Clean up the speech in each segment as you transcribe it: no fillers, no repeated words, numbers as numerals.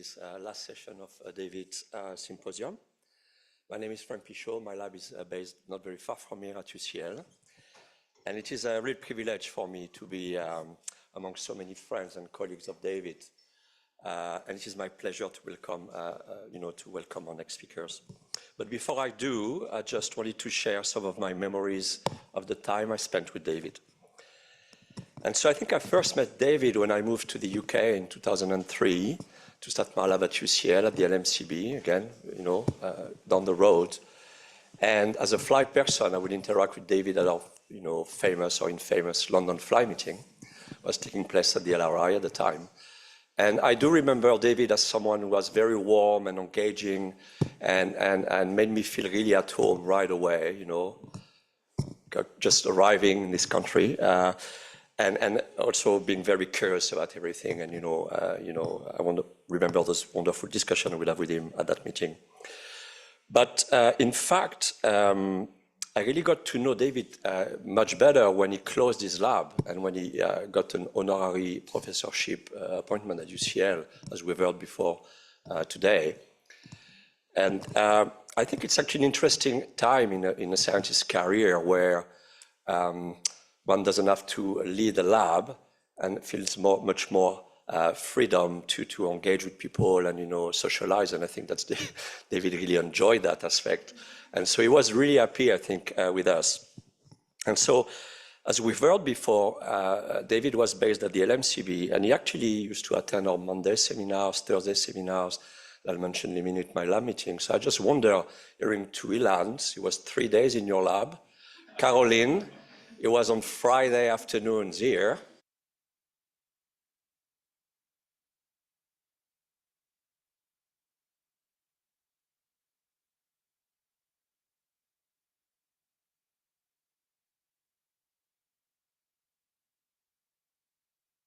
this last session of David's symposium. My name is Franck Pichaud. My lab is based not very far from here at UCL. And it is a real privilege for me to be among so many friends and colleagues of David. And it is my pleasure to welcome, our next speakers. But before I do, I just wanted to share some of my memories of the time I spent with David. And so I think I first met David when I moved to the UK in 2003 to start my lab at UCL at the LMCB, again, down the road. And as a flight person, I would interact with David at our, famous or infamous London fly meeting. It was taking place at the LRI at the time. And I do remember David as someone who was very warm and engaging and made me feel really at home right away, just arriving in this country. And also being very curious about everything. And, I want to remember this wonderful discussion I would have with him at that meeting. But in fact, I really got to know David much better when he closed his lab and when he got an honorary professorship appointment at UCL, as we've heard before today. And I think it's actually an interesting time in a scientist's career where one doesn't have to lead a lab and feels much more freedom to engage with people and socialize. And I think that's David really enjoyed that aspect. And so he was really happy, I think, with us. And so, as we've heard before, David was based at the LMCB, and he actually used to attend our Monday seminars, Thursday seminars. I'll mention in a minute my lab meeting. So I just wonder, during two Ilans, it was 3 days in your lab. Caroline, it was on Friday afternoons here.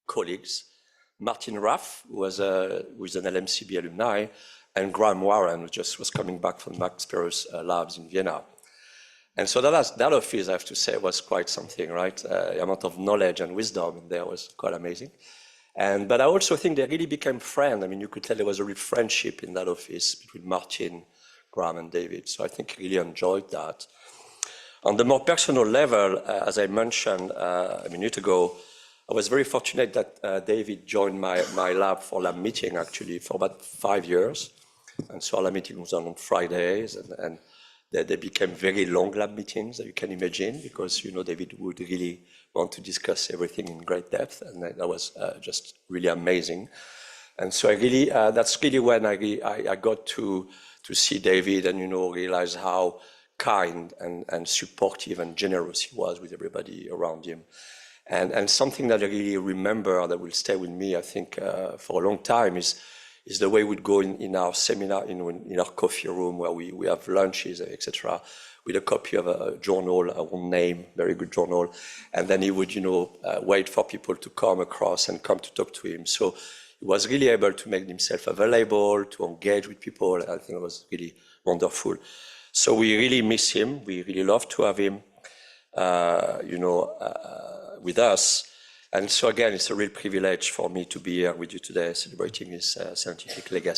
Colleagues, Martin Raff, who was an LMCB alumni, and Graham Warren, who just was coming back from Max Perus labs in Vienna. And so that office, I have to say, was quite something, right? The amount of knowledge and wisdom in there was quite amazing. But I also think they really became friends. I mean, you could tell there was a real friendship in that office between Martin, Graham, and David. So I think I really enjoyed that. On the more personal level, as I mentioned a minute ago, I was very fortunate that David joined my lab for lab meeting, actually, for about 5 years. And so our lab meeting was on Fridays, and they became very long lab meetings that you can imagine, because David would really want to discuss everything in great depth, and that was just really amazing. And so I really, that's really when I got to see David and realize how kind and supportive and generous he was with everybody around him. And something that I really remember that will stay with me, I think, for a long time is the way we'd go in our seminar, in our coffee room where we have lunches, etc., with a copy of a journal, I won't name, very good journal. And then he would, wait for people to come across and come to talk to him. So he was really able to make himself available, to engage with people. I think it was really wonderful. So we really miss him. We really love to have him, with us. And so again, it's a real privilege for me to be here with you today, celebrating his scientific legacy.